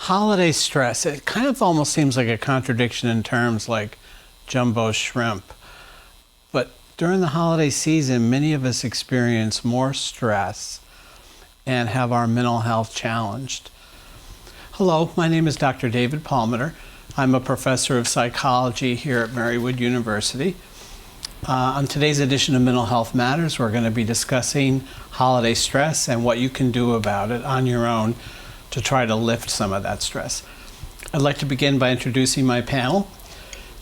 holiday stress, it kind of almost seems like a contradiction in terms, like jumbo shrimp. But during the holiday season, many of us experience more stress and have our mental health challenged. Hello, my name is Dr. David Palmer. I'm a professor of psychology here at Marywood-University. On today's edition of Mental Health Matters, we're going to be discussing holiday stress and what you can do about it on your own to try to lift some of that stress. I'd like to begin by introducing my panel.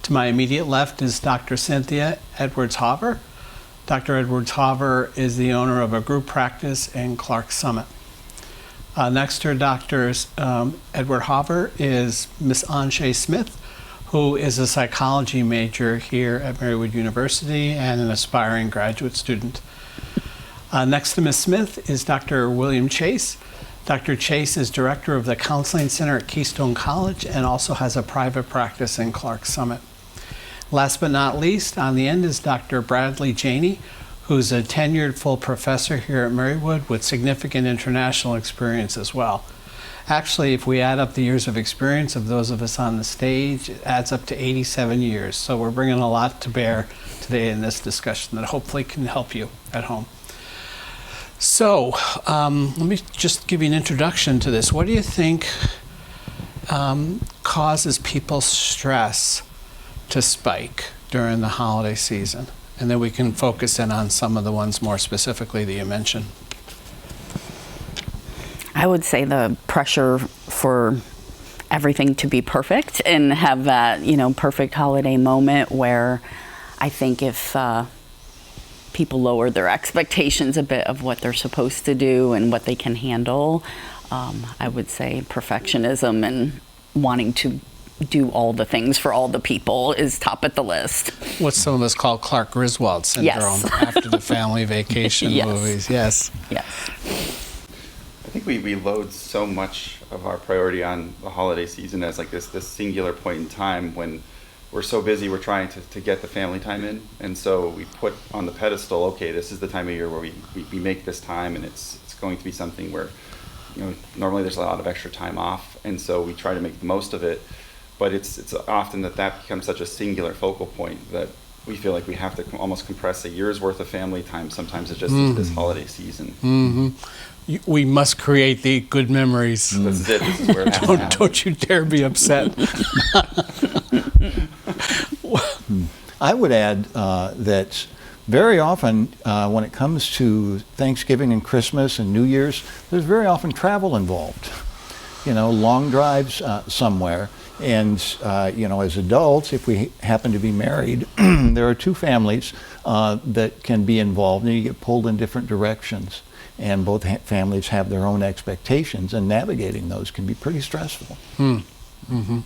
To my immediate left is Dr. Cynthia Edwards-Hauver. Dr. Edwards-Hauver is the owner of a group practice in Clark Summit. Next to Dr. Edward-Hauver is Ms. Anshay Smith, who is a psychology major here at Marywood-University and an aspiring graduate student. Next to Ms. Smith is Dr. William Chase. Dr. Chase is director of the Counseling Center at Keystone College and also has a private practice in Clark Summit. Last but not least, on the end is Dr. Bradley Janey, who's a tenured full professor here at Marywood with significant international experience as well. Actually, if we add up the years of experience of those of us on the stage, it adds up to 87 years. So we're bringing a lot to bear today in this discussion that hopefully can help you at home. So let me just give you an introduction to this. What do you think causes people's stress to spike during the holiday season? And then we can focus in on some of the ones more specifically that you mentioned. I would say the pressure for everything to be perfect and have that, perfect holiday moment where I think if people lower their expectations a bit of what they're supposed to do and what they can handle, I would say perfectionism and wanting to do all the things for all the people is top at the list. What some of us call Clark Griswold syndrome. Yes. After the family vacation Yes. movies. Yes. Yes. I think we load so much of our priority on the holiday season as like this singular point in time when we're so busy we're trying to get the family time in, and so we put on the pedestal, okay, this is the time of year where we make this time, and it's going to be something where normally there's a lot of extra time off, and so we try to make the most of it. But it's often that becomes such a singular focal point that we feel like we have to almost compress a year's worth of family time. Sometimes it's just this holiday season. Mm-hmm. We must create the good memories. This is it. This is where it has to happen. Don't you dare be upset. I would add that very often when it comes to Thanksgiving and Christmas and New Year's, there's very often travel involved. Long drives somewhere. And, as adults, if we happen to be married, there are two families that can be involved, and you get pulled in different directions. And both families have their own expectations, and navigating those can be pretty stressful. Mm-hmm.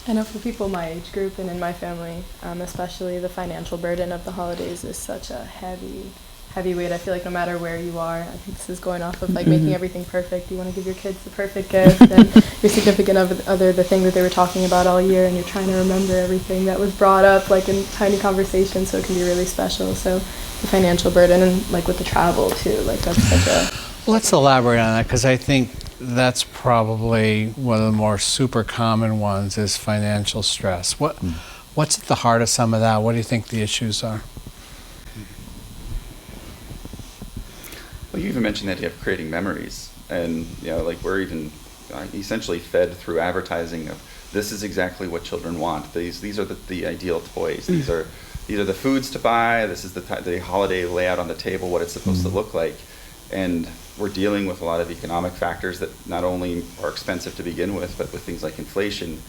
I know for people my age group and in my family, especially the financial burden of the holidays is such a heavy weight. I feel like no matter where you are, I think this is going off of making everything perfect. You want to give your kids the perfect gift, and your significant other the thing that they were talking about all year, and you're trying to remember everything that was brought up in tiny conversations, so it can be really special. So the financial burden and with the travel too, that's such a... Let's elaborate on that, because I think that's probably one of the more super common ones is financial stress. What's at the heart of some of that? What do you think the issues are? Well, you even mentioned the idea of creating memories, and we're even essentially fed through advertising of this is exactly what children want. These are the ideal toys. These are the foods to buy. This is the holiday layout on the table, what it's supposed to look like, and we're dealing with a lot of economic factors that not only are expensive to begin with, but with things like inflation.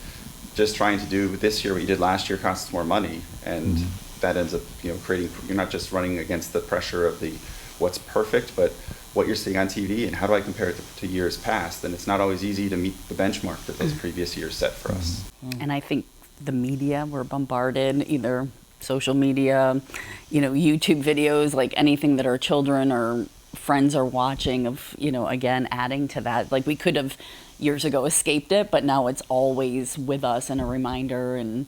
Just trying to do this year what you did last year costs more money, and that ends up creating. You're not just running against the pressure of what's perfect, but what you're seeing on TV, and how do I compare it to years past? And it's not always easy to meet the benchmark that those previous years set for us. And I think the media, we're bombarded, either social media, YouTube videos, anything that our children or friends are watching of, again, adding to that. We could have years ago escaped it, but now it's always with us and a reminder, and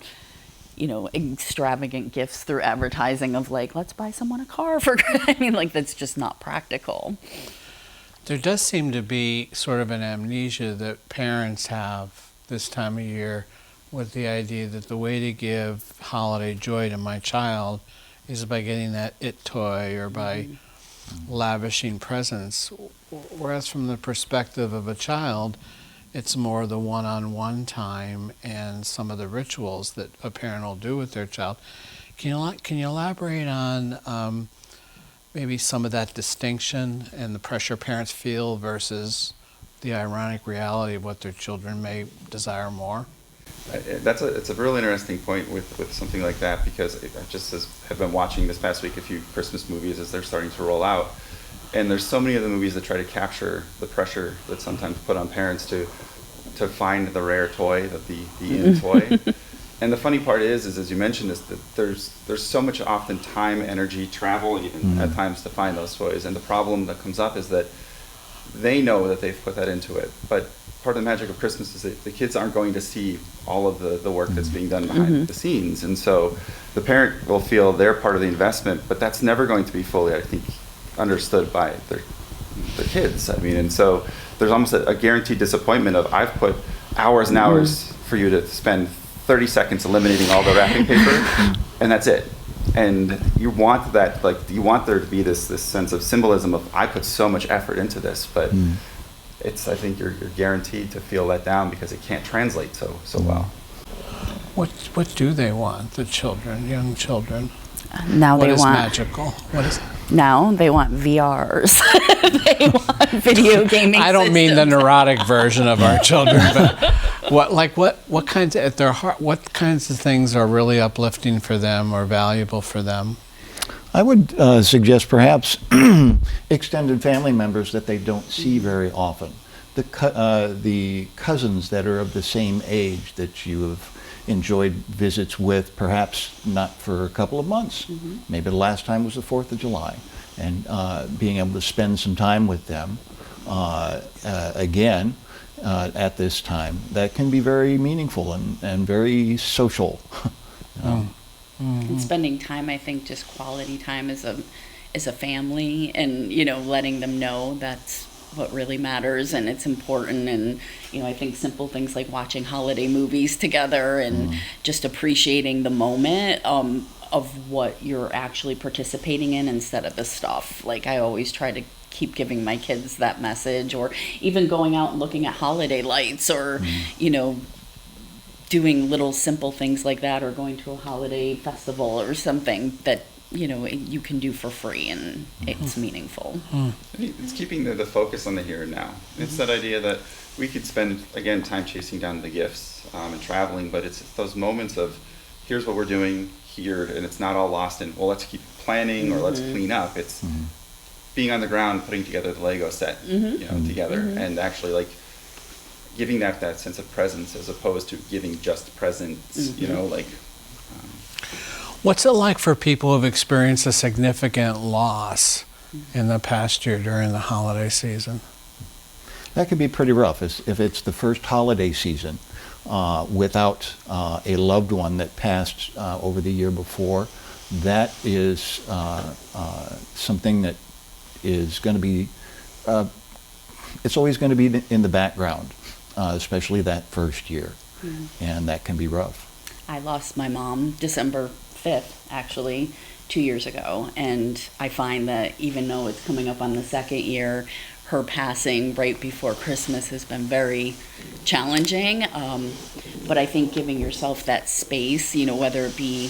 extravagant gifts through advertising of let's buy someone a car for, that's just not practical. There does seem to be sort of an amnesia that parents have this time of year with the idea that the way to give holiday joy to my child is by getting that it toy or by lavishing presents. Whereas from the perspective of a child, it's more the one-on-one time and some of the rituals that a parent will do with their child. Can you elaborate on maybe some of that distinction and the pressure parents feel versus the ironic reality of what their children may desire more? It's a really interesting point with something like that, because I just have been watching this past week a few Christmas movies as they're starting to roll out, and there's so many of the movies that try to capture the pressure that's sometimes put on parents to find the rare toy, the in toy. And the funny part is as you mentioned, is that there's so much often time, energy, travel even at times to find those toys, and the problem that comes up is that they know that they've put that into it, but part of the magic of Christmas is that the kids aren't going to see all of the work that's being done behind the scenes. And so the parent will feel they're part of the investment, but that's never going to be fully, I think, understood by their kids. I mean, and so there's almost a guaranteed disappointment of, I've put hours and hours for you to spend 30 seconds eliminating all the wrapping paper, and that's it. And you want that, like, you want there to be this sense of symbolism of, I put so much effort into this, but I think you're guaranteed to feel let down because it can't translate so well. What do they want, the children, young children? Now What they is want magical? What is? now they want VRs. They want video gaming. I don't mean the systems. neurotic version of our children, but what kinds of, at their heart, what kinds of things are really uplifting for them or valuable for them? I would suggest perhaps extended family members that they don't see very often. The cousins that are of the same age that you have enjoyed visits with, perhaps not for a couple of months. Maybe the last time was the 4th of July. And being able to spend some time with them again at this time, that can be very meaningful and very social. And spending time, I think, just quality time as a family, and letting them know that's what really matters and it's important. And I think simple things like watching holiday movies together and just appreciating the moment of what you're actually participating in instead of the stuff. Like, I always try to keep giving my kids that message, or even going out and looking at holiday lights, or doing little simple things like that, or going to a holiday festival or something that you can do for free, and it's meaningful. It's keeping the focus on the here and now. It's that idea that we could spend, again, time chasing down the gifts and traveling, but it's those moments of, here's what we're doing here, and it's not all lost in, well, let's keep planning or let's clean up. It's being on the ground, putting together the Lego set, together, and actually, like, giving that sense of presence as opposed to giving just presents, What's it like for people who've experienced a significant loss in the past year during the holiday season? That can be pretty rough if it's the first holiday season without a loved one that passed over the year before. That is something that is going to be, it's always going to be in the background, especially that first year, and that can be rough. I lost my mom December 5th, actually, 2 years ago, and I find that even though it's coming up on the second year, her passing right before Christmas has been very challenging. But I think giving yourself that space, whether it be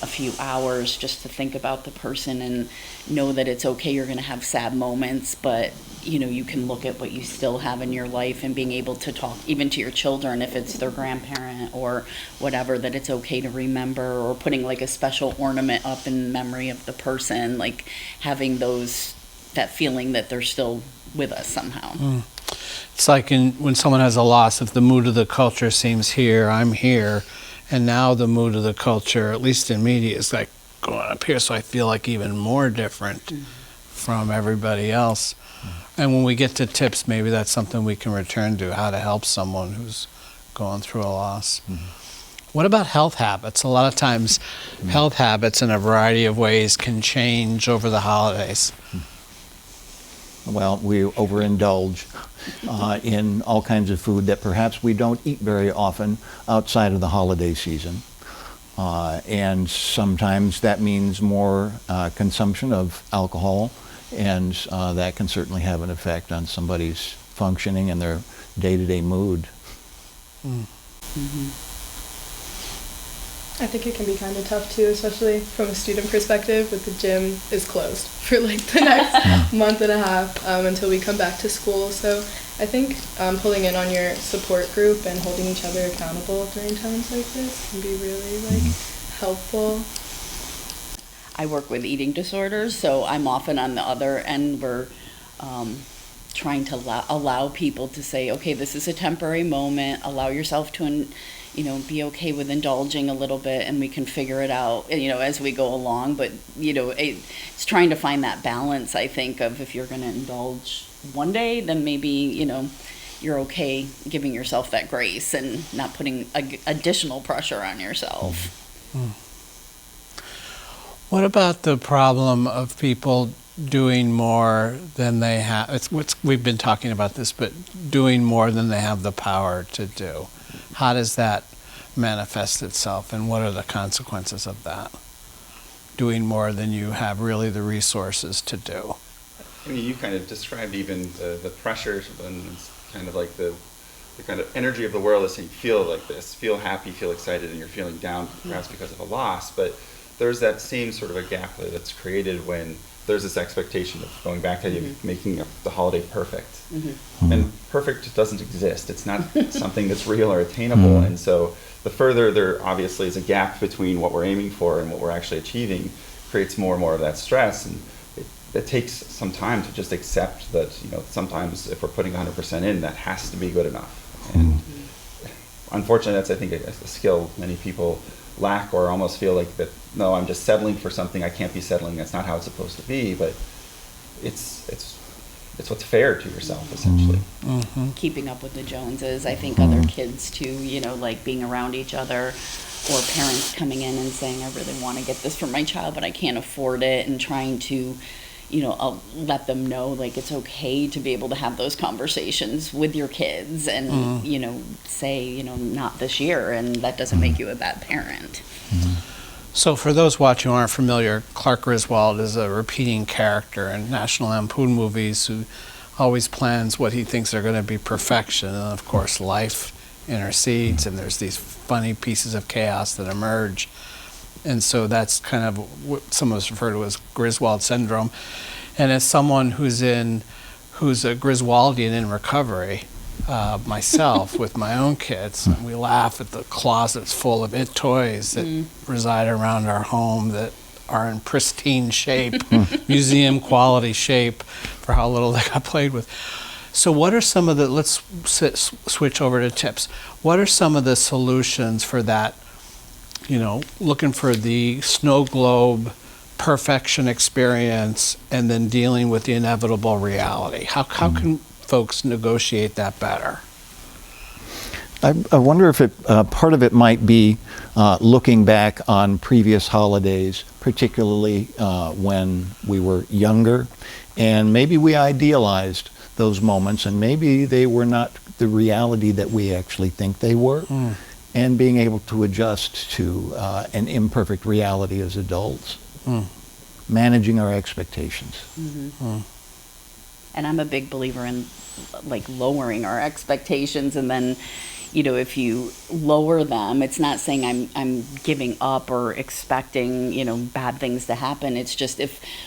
a few hours just to think about the person and know that it's okay, you're going to have sad moments, but you can look at what you still have in your life, and being able to talk even to your children, if it's their grandparent or whatever, that it's okay to remember, or putting like a special ornament up in memory of the person, like having that feeling that they're still with us somehow. It's like when someone has a loss, if the mood of the culture seems here, I'm here, and now the mood of the culture, at least in media, is like going up here, so I feel like even more different from everybody else. And when we get to tips, maybe that's something we can return to, how to help someone who's going through a loss. What about health habits? A lot of times health habits in a variety of ways can change over the holidays. well, we overindulge in all kinds of food that perhaps we don't eat very often outside of the holiday season. And sometimes that means more consumption of alcohol, and that can certainly have an effect on somebody's functioning and their day-to-day mood. I think it can be kind of tough too, especially from a student perspective, with the gym is closed for like the next month and a half until we come back to school. So I think pulling in on your support group and holding each other accountable during times like this can be really like helpful. I work with eating disorders, so I'm often on the other end. We're trying to allow people to say, okay, this is a temporary moment. Allow yourself to, be okay with indulging a little bit, and we can figure it out, as we go along. But, it's trying to find that balance, I think, of if you're going to indulge one day, then maybe, you're okay giving yourself that grace and not putting additional pressure on yourself. What about the problem of people doing more than they have? We've been talking about this, but doing more than they have the power to do. How does that manifest itself, and what are the consequences of that? Doing more than you have really the resources to do. I mean, you kind of described even the pressure, and it's kind of like the kind of energy of the world is saying, feel like this, feel happy, feel excited, and you're feeling down perhaps because of a loss. But there's that same sort of a gap that's created when there's this expectation of going back to making the holiday perfect. And perfect doesn't exist. It's not something that's real or attainable. And so the further there obviously is a gap between what we're aiming for and what we're actually achieving, creates more and more of that stress. And it takes some time to just accept that, sometimes if we're putting 100% in, that has to be good enough. And unfortunately, that's, I think, a skill many people lack, or almost feel like that, no, I'm just settling for something. I can't be settling. That's not how it's supposed to be. But it's what's fair to yourself, essentially. Keeping up with the Joneses. I think other kids too, like being around each other, or parents coming in and saying, I really want to get this for my child, but I can't afford it, and trying to, I'll let them know, like, it's okay to be able to have those conversations with your kids and, say, not this year, and that doesn't make you a bad parent. So for those watching who aren't familiar, Clark Griswold is a repeating character in National Lampoon movies who always plans what he thinks are going to be perfection. And of course, life intercedes, and there's these funny pieces of chaos that emerge. And so that's kind of what some of us refer to as Griswold syndrome. And as someone who's a Griswoldian in recovery, myself with my own kids, and we laugh at the closets full of toys that reside around our home that are in pristine shape, museum quality shape for how little they got played with. So what are some of the, let's switch over to tips. What are some of the solutions for that, looking for the snow globe perfection experience and then dealing with the inevitable reality? How can folks negotiate that better? I wonder if part of it might be looking back on previous holidays, particularly when we were younger, and maybe we idealized those moments, and maybe they were not the reality that we actually think they were, and being able to adjust to an imperfect reality as adults, managing our expectations. And I'm a big believer in lowering our expectations, and then if you lower them, it's not saying I'm giving up or expecting bad things to happen. It's just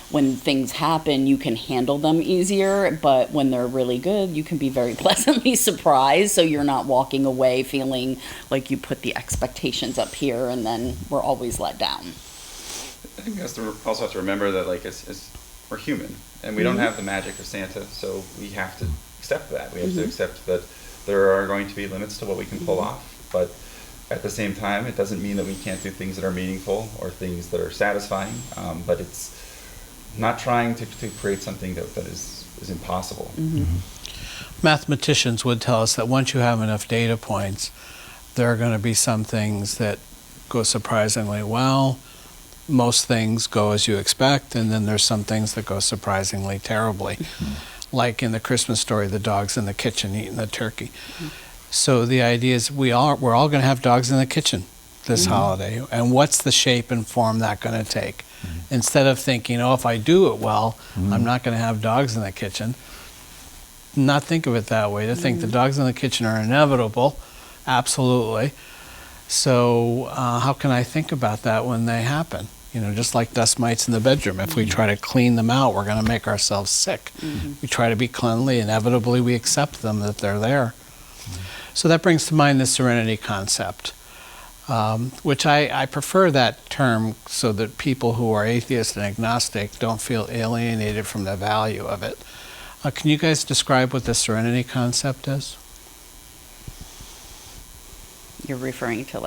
when things happen, you can handle them easier, but when they're really good, you can be very pleasantly surprised, so you're not walking away feeling like you put the expectations up here and then we're always let down. I think we also have to remember that we're human, and we don't have the magic of Santa, so we have to accept that. We have to accept that there are going to be limits to what we can pull off, but at the same time, it doesn't mean that we can't do things that are meaningful or things that are satisfying, but it's not trying to create something that is impossible. Mathematicians would tell us that once you have enough data points, there are going to be some things that go surprisingly well. Most things go as you expect, and then there's some things that go surprisingly terribly. like in the Christmas story, the dog's in the kitchen eating the turkey. So the idea is we're all going to have dogs in the kitchen this holiday, and what's the shape and form that going to take? Instead of thinking, oh, if I do it well, I'm not going to have dogs in the kitchen. Not think of it that way. To think the dogs in the kitchen are inevitable, absolutely. So how can I think about that when they happen? Just like dust mites in the bedroom. If we try to clean them out, we're going to make ourselves sick. We try to be cleanly, inevitably we accept them that they're there. So that brings to mind the serenity concept, which I prefer that term so that people who are atheist and agnostic don't feel alienated from the value of it. Can you guys describe what the serenity concept is? You're referring to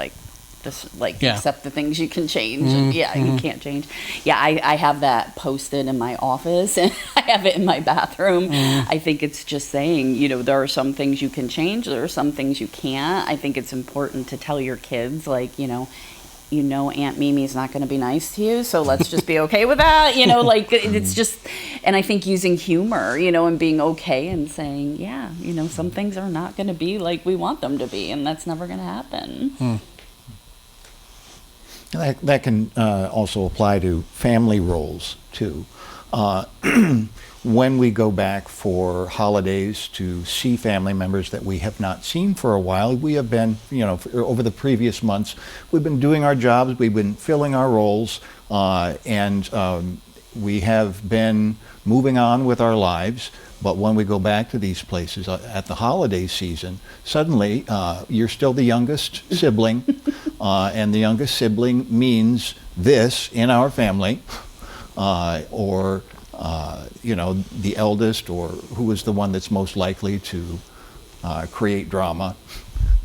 Yeah. accept the things you can change. And you can't change. Yeah, I have that posted in my office and I have it in my bathroom. I think it's just saying, there are some things you can change, there are some things you can't. I think it's important to tell your kids, Aunt Mimi's not going to be nice to you, so let's just be okay with that. It's just, and I think using humor, and being okay and saying, some things are not going to be like we want them to be, and that's never going to happen. That can also apply to family roles, too. When we go back for holidays to see family members that we have not seen for a while, we have been, over the previous months, we've been doing our jobs, we've been filling our roles, and we have been moving on with our lives. But when we go back to these places at the holiday season, suddenly you're still the youngest sibling, and the youngest sibling means this in our family, or the eldest, or who is the one that's most likely to create drama,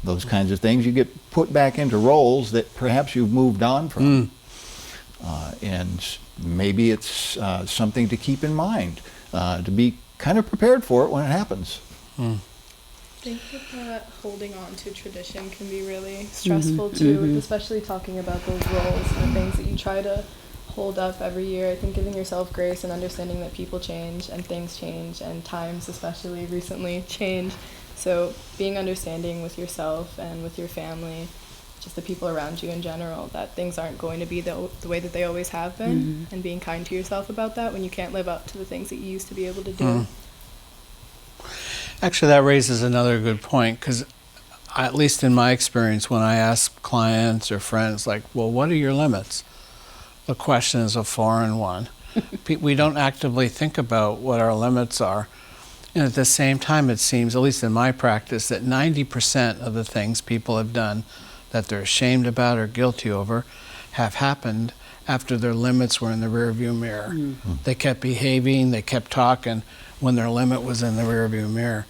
those kinds of things. You get put back into roles that perhaps you've moved on from. And maybe it's something to keep in mind, to be kind of prepared for it when it happens. I think that holding on to tradition can be really stressful too, especially talking about those roles and the things that you try to hold up every year. I think giving yourself grace and understanding that people change and things change and times especially recently change. So being understanding with yourself and with your family, just the people around you in general, that things aren't going to be the way that they always have been, and being kind to yourself about that when you can't live up to the things that you used to be able to do. Actually, that raises another good point, because at least in my experience, when I ask clients or friends, well, what are your limits? The question is a foreign one. We don't actively think about what our limits are. And at the same time, it seems, at least in my practice, that 90% of the things people have done that they're ashamed about or guilty over have happened after their limits were in the rearview mirror. They kept behaving, they kept talking when their limit was in the rearview mirror.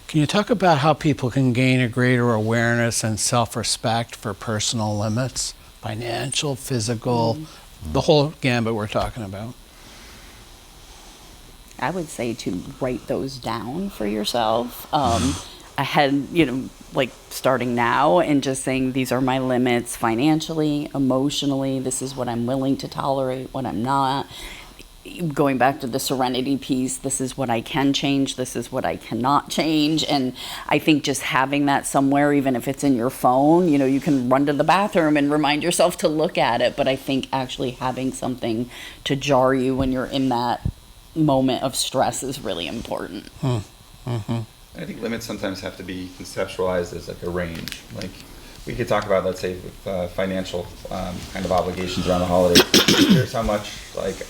Can you talk about how people can gain a greater awareness and self-respect for personal limits, financial, physical, the whole gambit we're talking about? I would say to write those down for yourself. Ahead, starting now and just saying these are my limits financially, emotionally, this is what I'm willing to tolerate, what I'm not. Going back to the serenity piece, this is what I can change, this is what I cannot change. And I think just having that somewhere, even if it's in your phone, you can run to the bathroom and remind yourself to look at it. But I think actually having something to jar you when you're in that moment of stress is really important. I think limits sometimes have to be conceptualized as a range. We could talk about, let's say, with, financial kind of obligations around the holidays. Here's how much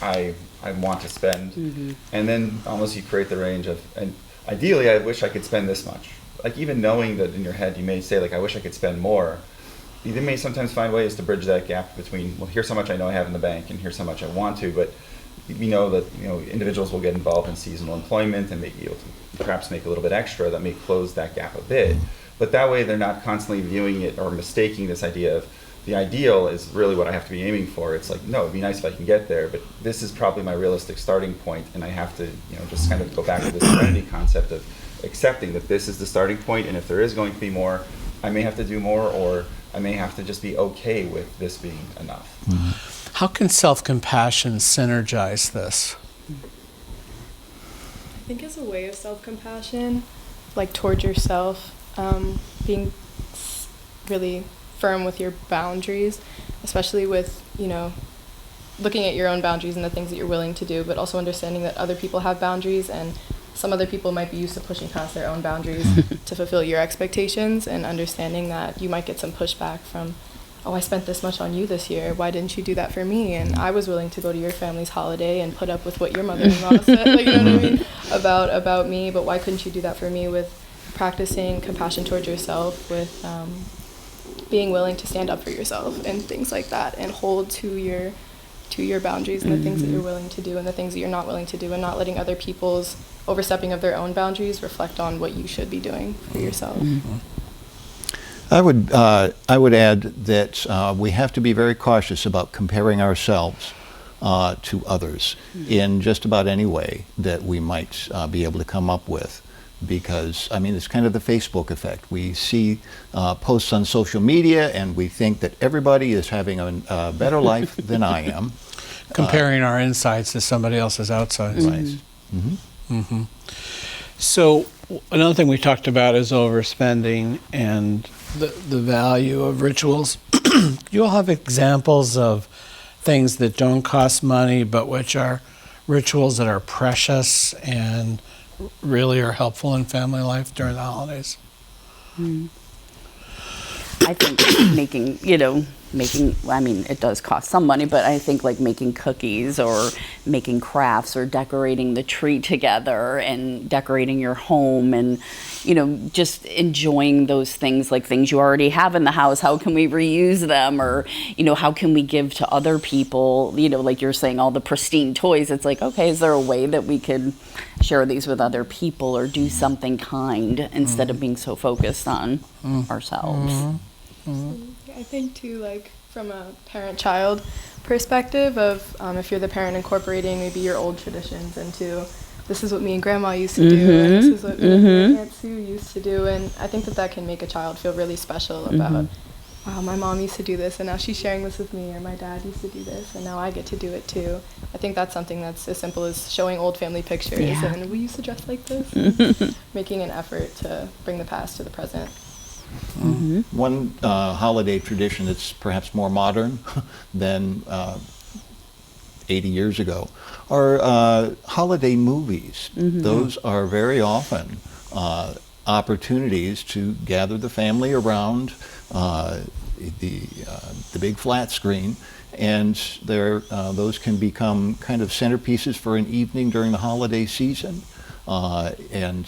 I want to spend, and then almost you create the range of, and ideally I wish I could spend this much. Even knowing that in your head you may say I wish I could spend more. You may sometimes find ways to bridge that gap between, well, here's how much I know I have in the bank, and here's how much I want to, but we know that individuals will get involved in seasonal employment and may be able to perhaps make a little bit extra that may close that gap a bit. But that way they're not constantly viewing it or mistaking this idea of the ideal is really what I have to be aiming for. It's no, it'd be nice if I can get there, but this is probably my realistic starting point, and I have to just kind of go back to this serenity concept of accepting that this is the starting point, and if there is going to be more, I may have to do more, or I may have to just be okay with this being enough. How can self-compassion synergize this? think as a way of self-compassion, like toward yourself, being really firm with your boundaries, especially with, looking at your own boundaries and the things that you're willing to do, but also understanding that other people have boundaries, and some other people might be used to pushing past their own boundaries to fulfill your expectations, and understanding that you might get some pushback from, oh, I spent this much on you this year, why didn't you do that for me? And I was willing to go to your family's holiday and put up with what your mother-in-law said, like, you know what I mean, about me, but why couldn't you do that for me? With practicing compassion towards yourself, with being willing to stand up for yourself and things like that, and hold to your boundaries and the things that you're willing to do and the things that you're not willing to do, and not letting other people's overstepping of their own boundaries reflect on what you should be doing for yourself. I would add that we have to be very cautious about comparing ourselves to others in just about any way that we might be able to come up with. Because, it's kind of the Facebook effect. We see posts on social media and we think that everybody is having a better life than I am. Comparing our insides to somebody else's outsides. Right. So another thing we talked about is overspending and the value of rituals. Do you all have examples of things that don't cost money but which are rituals that are precious and really are helpful in family life during the holidays? I think making, it does cost some money, but I think like making cookies or making crafts or decorating the tree together and decorating your home and, just enjoying those things, like things you already have in the house. How can we reuse them? Or, how can we give to other people? Like you're saying, all the pristine toys. It's like, okay, is there a way that we could share these with other people or do something kind instead of being so focused on ourselves? I think too, like from a parent-child perspective of if you're the parent incorporating maybe your old traditions into, this is what me and grandma used to do, and this is what me and Aunt Sue used to do, and I think that can make a child feel really special about, wow, my mom used to do this and now she's sharing this with me, or my dad used to do this and now I get to do it too. I think that's something that's as simple as showing old family pictures and we used to dress like this, making an effort to bring the past to the present. One holiday tradition that's perhaps more modern than 80 years ago are holiday movies. Those are very often opportunities to gather the family around the big flat screen, and those can become kind of centerpieces for an evening during the holiday season. And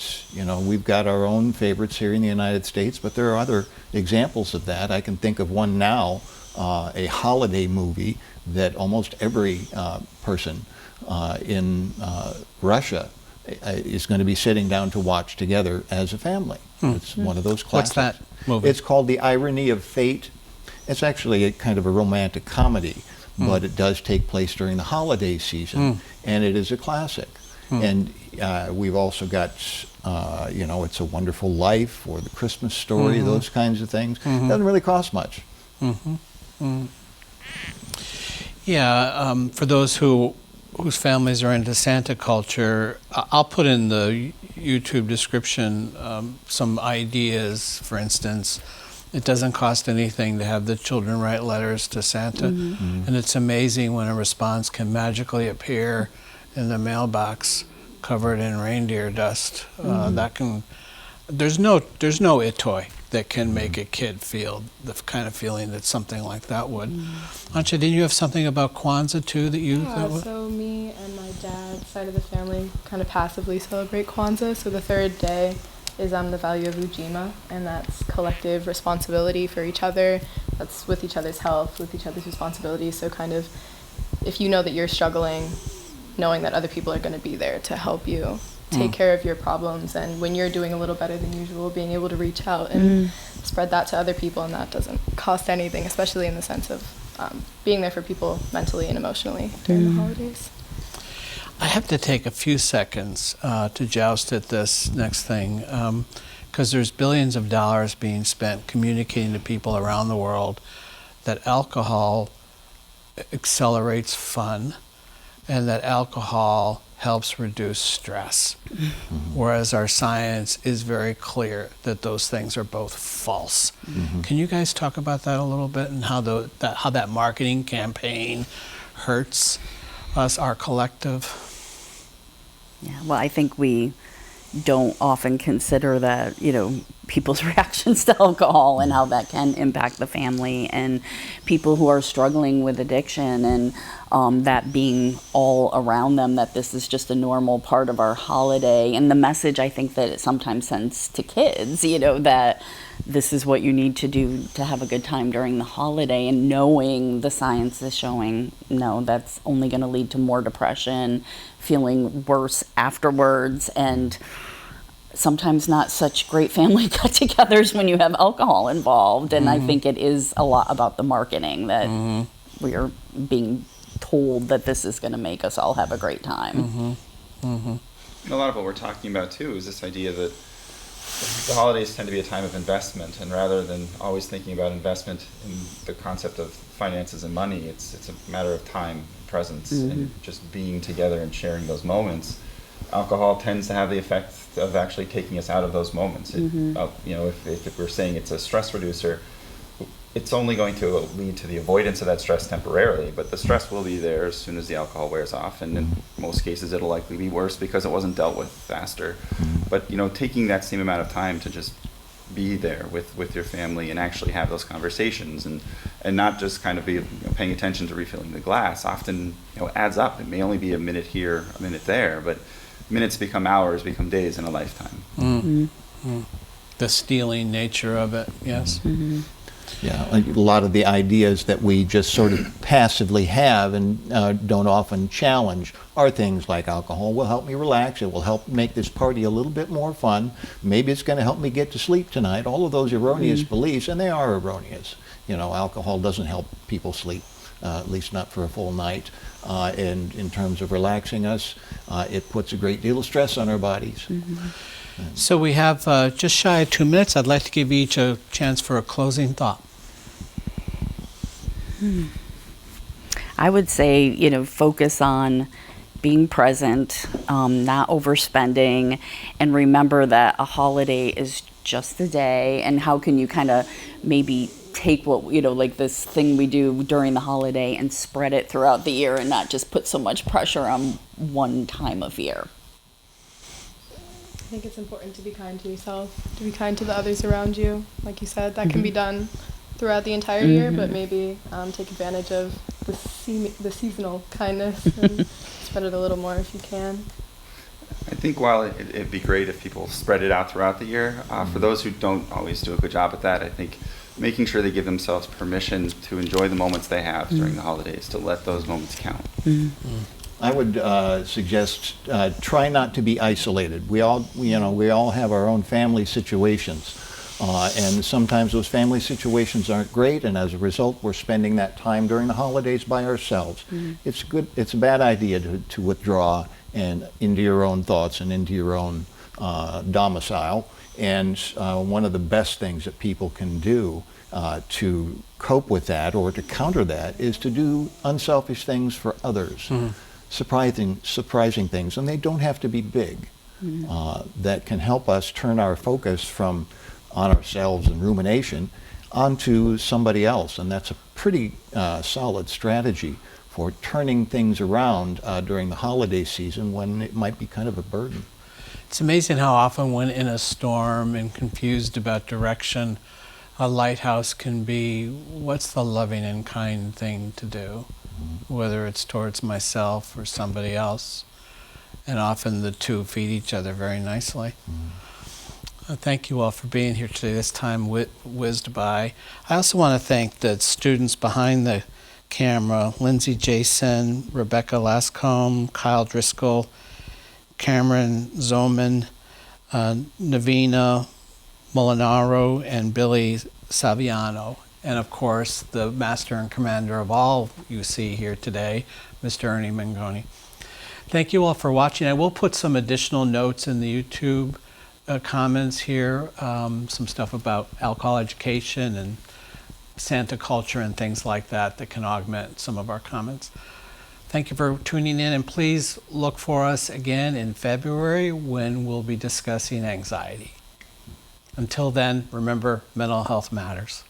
we've got our own favorites here in the United States, but there are other examples of that. I can think of one now, a holiday movie that almost every person in Russia is going to be sitting down to watch together as a family. It's one of those classics. What's that movie? It's called The Irony of Fate. It's actually a kind of a romantic comedy, but it does take place during the holiday season, and it is a classic. And we've also got, It's a Wonderful Life or The Christmas Story, those kinds of things. Doesn't really cost much. Yeah, for those whose families are into Santa culture, I'll put in the YouTube description some ideas. For instance, it doesn't cost anything to have the children write letters to Santa, and it's amazing when a response can magically appear in the mailbox covered in reindeer dust. There's no it toy that can make a kid feel the kind of feeling that something like that would. Antje, didn't you have something about Kwanzaa too that you? So me and my dad's side of the family kind of passively celebrate Kwanzaa. So the third day is the value of Ujima, and that's collective responsibility for each other. That's with each other's health, with each other's responsibilities. So kind of, if you know that you're struggling, knowing that other people are going to be there to help you take care of your problems, and when you're doing a little better than usual, being able to reach out and spread that to other people, and that doesn't cost anything, especially in the sense of being there for people mentally and emotionally during the holidays. I have to take a few seconds to joust at this next thing, because there's billions of dollars being spent communicating to people around the world that alcohol accelerates fun, and that alcohol helps reduce stress. Whereas our science is very clear that those things are both false. Can you guys talk about that a little bit, and how that marketing campaign hurts us, our collective? Yeah, well, I think we don't often consider that, people's reactions to alcohol and how that can impact the family, and people who are struggling with addiction, and that being all around them, that this is just a normal part of our holiday. And the message I think that it sometimes sends to kids, that this is what you need to do to have a good time during the holiday, and knowing the science is showing, no, that's only going to lead to more depression, feeling worse afterwards, and sometimes not such great family get-togethers when you have alcohol involved. And I think it is a lot about the marketing, that we are being told that this is going to make us all have a great time. And a lot of what we're talking about too is this idea that the holidays tend to be a time of investment, and rather than always thinking about investment in the concept of finances and money, it's a matter of time and presence, and just being together and sharing those moments. Alcohol tends to have the effect of actually taking us out of those moments. If we're saying it's a stress reducer, it's only going to lead to the avoidance of that stress temporarily, but the stress will be there as soon as the alcohol wears off, and in most cases it'll likely be worse because it wasn't dealt with faster. But taking that same amount of time to just be there with your family and actually have those conversations, and not just kind of be paying attention to refilling the glass, often adds up. It may only be a minute here, a minute there, but minutes become hours, become days, in a lifetime. The stealing nature of it, yes. Yeah, a lot of the ideas that we just sort of passively have and don't often challenge are things like alcohol will help me relax, it will help make this party a little bit more fun, maybe it's going to help me get to sleep tonight. All of those erroneous beliefs, and they are erroneous. Alcohol doesn't help people sleep, at least not for a full night. And in terms of relaxing us, it puts a great deal of stress on our bodies. So we have just shy of 2 minutes. I'd like to give each a chance for a closing thought. I would say, focus on being present, not overspending, and remember that a holiday is just a day. And how can you kind of maybe take what, like this thing we do during the holiday and spread it throughout the year, and not just put so much pressure on one time of year. I think it's important to be kind to yourself, to be kind to the others around you. Like you said, that can be done throughout the entire year, but maybe take advantage of the seasonal kindness and spread it a little more if you can. I think while it'd be great if people spread it out throughout the year, for those who don't always do a good job at that, I think making sure they give themselves permission to enjoy the moments they have during the holidays, to let those moments count. I would suggest try not to be isolated. We all have our own family situations, and sometimes those family situations aren't great, and as a result, we're spending that time during the holidays by ourselves. It's a bad idea to withdraw and into your own thoughts and into your own domicile. And one of the best things that people can do to cope with that or to counter that is to do unselfish things for others. Surprising things, and they don't have to be big, that can help us turn our focus from on ourselves and rumination onto somebody else. And that's a pretty solid strategy for turning things around during the holiday season when it might be kind of a burden. It's amazing how often when in a storm and confused about direction, a lighthouse can be, what's the loving and kind thing to do? Whether it's towards myself or somebody else. And often the two feed each other very nicely. Thank you all for being here today. This time whizzed by. I also want to thank the students behind the camera, Lindsay Jason, Rebecca Lascombe, Kyle Driscoll, Cameron Zoman, Navina Molinaro, and Billy Saviano. And of course, the master and commander of all you see here today, Mr. Ernie Mangoni. Thank you all for watching. I will put some additional notes in the YouTube comments here, some stuff about alcohol education and Santa culture and things like that that can augment some of our comments. Thank you for tuning in, and please look for us again in February when we'll be discussing anxiety. Until then, remember, mental health matters.